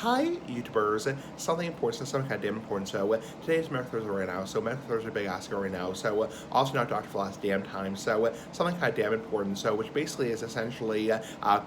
Hi, YouTubers. Something important, something kind of damn important. So, today's Medical Thursday right now. So, Medical Thursday big ask right now. So, also not Doctor for the last damn time. So, something kind of damn important. So, which basically is essentially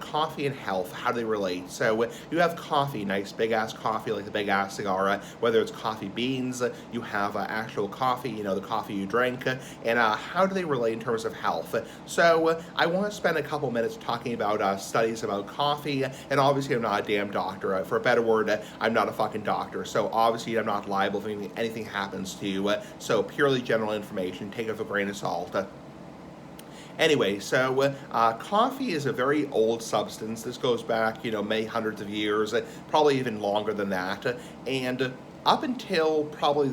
coffee and health. How do they relate? So, you have coffee, nice big ass coffee, like the big ass cigar, whether it's coffee beans, you have actual coffee, the coffee you drink, and how do they relate in terms of health? So, I want to spend a couple minutes talking about studies about coffee, and obviously, I'm not a damn doctor. For a better word, I'm not a fucking doctor, so obviously I'm not liable if anything happens to you. So purely general information, take it with a grain of salt. Anyway, so coffee is a very old substance. This goes back, many hundreds of years, probably even longer than that. And up until probably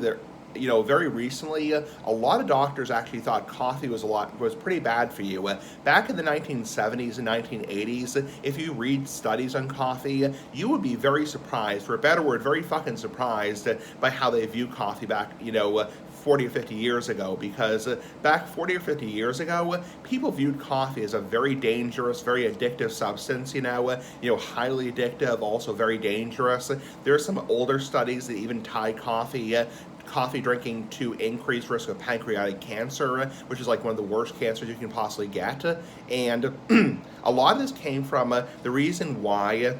very recently, a lot of doctors actually thought coffee was pretty bad for you. Back in the 1970s and 1980s, if you read studies on coffee, you would be very surprised, for a better word, very fucking surprised by how they view coffee back, 40 or 50 years ago, because back 40 or 50 years ago, people viewed coffee as a very dangerous, very addictive substance, highly addictive, also very dangerous. There are some older studies that even tie coffee drinking to increased risk of pancreatic cancer, which is like one of the worst cancers you can possibly get. And a lot of this came from the reason why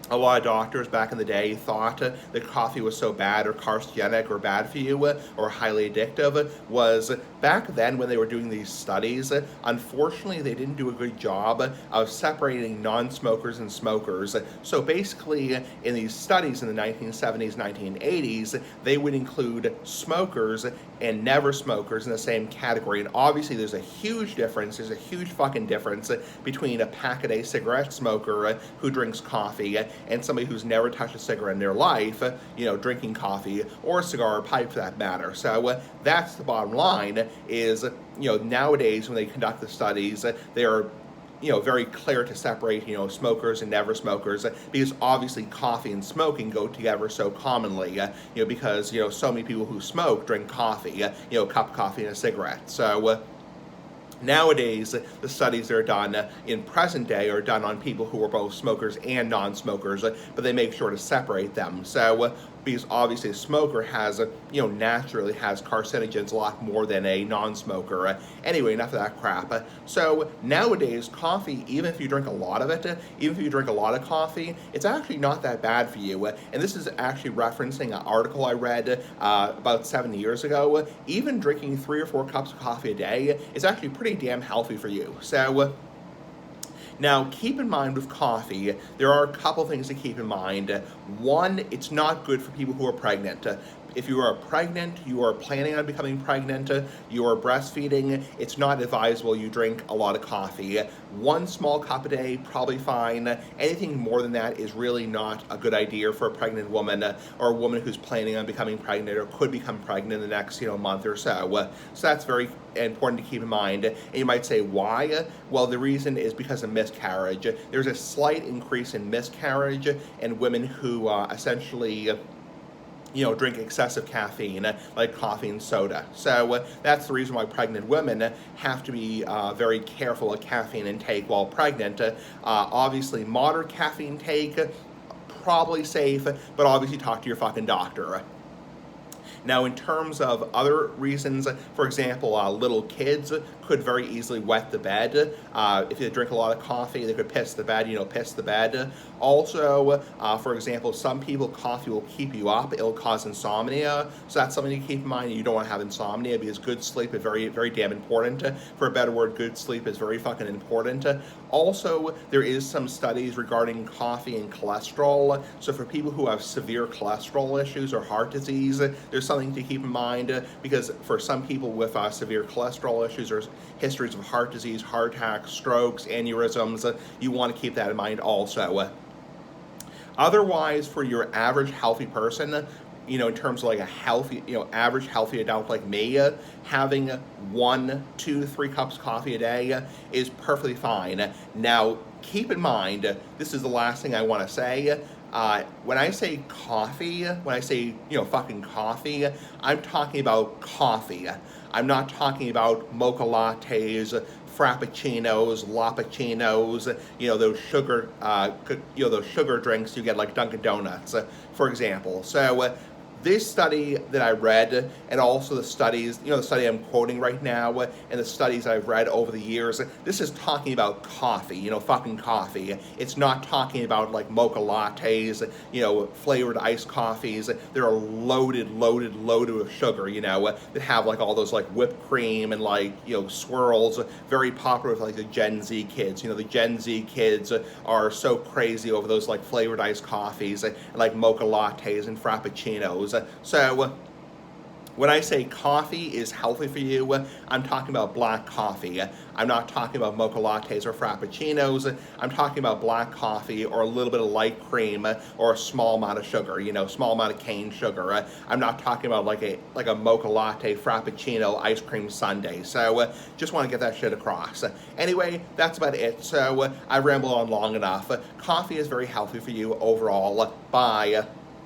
a lot of doctors back in the day thought that coffee was so bad or carcinogenic or bad for you or highly addictive was back then when they were doing these studies, unfortunately they didn't do a good job of separating non-smokers and smokers. So basically in these studies in the 1970s, 1980s, they would include smokers and never smokers in the same category. And obviously there's a huge difference, there's a huge fucking difference between a pack-a-day cigarette smoker who drinks coffee and somebody who's never touched a cigarette in their life, drinking coffee or a cigar or pipe for that matter. So that's the bottom line is, nowadays when they conduct the studies, they are very clear to separate, smokers and never smokers, because obviously coffee and smoking go together so commonly, because, so many people who smoke drink coffee, a cup of coffee and a cigarette. So, nowadays, the studies that are done in present day are done on people who are both smokers and non-smokers, but they make sure to separate them. So, because obviously a smoker has, naturally has carcinogens a lot more than a non-smoker. Anyway, enough of that crap. So nowadays, coffee, even if you drink a lot of it, even if you drink a lot of coffee, it's actually not that bad for you. And this is actually referencing an article I read about 7 years ago. Even drinking 3 or 4 cups of coffee a day is actually pretty damn healthy for you. So, now, keep in mind with coffee, there are a couple things to keep in mind. One, it's not good for people who are pregnant. If you are pregnant, you are planning on becoming pregnant, you are breastfeeding, it's not advisable you drink a lot of coffee. 1 small cup a day, probably fine. Anything more than that is really not a good idea for a pregnant woman or a woman who's planning on becoming pregnant or could become pregnant in the next, month or so. So that's very important to keep in mind. And you might say, why? Well, the reason is because of miscarriage. There's a slight increase in miscarriage in women who essentially drink excessive caffeine, like coffee and soda. So that's the reason why pregnant women have to be very careful of caffeine intake while pregnant. Obviously, moderate caffeine intake, probably safe, but obviously talk to your fucking doctor. Now, in terms of other reasons, for example, little kids could very easily wet the bed. If they drink a lot of coffee, they could piss the bed, piss the bed. Also, for example, some people, coffee will keep you up. It'll cause insomnia. So that's something to keep in mind. You don't want to have insomnia because good sleep is very, very damn important. For a better word, good sleep is very fucking important. Also, there is some studies regarding coffee and cholesterol. So for people who have severe cholesterol issues or heart disease, there's something to keep in mind because for some people with severe cholesterol issues or histories of heart disease, heart attacks, strokes, aneurysms, you want to keep that in mind also. Otherwise, for your average healthy person, in terms of like a healthy, average healthy adult like me, having 1, 2, 3 cups of coffee a day is perfectly fine. Now, keep in mind, this is the last thing I want to say. When I say coffee, when I say, fucking coffee, I'm talking about coffee. I'm not talking about mocha lattes, frappuccinos, lappuccinos, those sugar drinks you get like Dunkin' Donuts, for example. So this study that I read, and also the studies, the study I'm quoting right now, and the studies I've read over the years, this is talking about coffee, fucking coffee. It's not talking about like mocha lattes, flavored iced coffees. They're loaded with sugar, that have like all those like whipped cream and like, swirls, very popular with like the Gen Z kids. The Gen Z kids are so crazy over those like flavored iced coffees, and like mocha lattes and frappuccinos. So when I say coffee is healthy for you, I'm talking about black coffee. I'm not talking about mocha lattes or frappuccinos. I'm talking about black coffee or a little bit of light cream or a small amount of sugar, small amount of cane sugar. I'm not talking about like a mocha latte, frappuccino, ice cream sundae. So just want to get that shit across. Anyway, that's about it. So I rambled on long enough. Coffee is very healthy for you overall. Bye.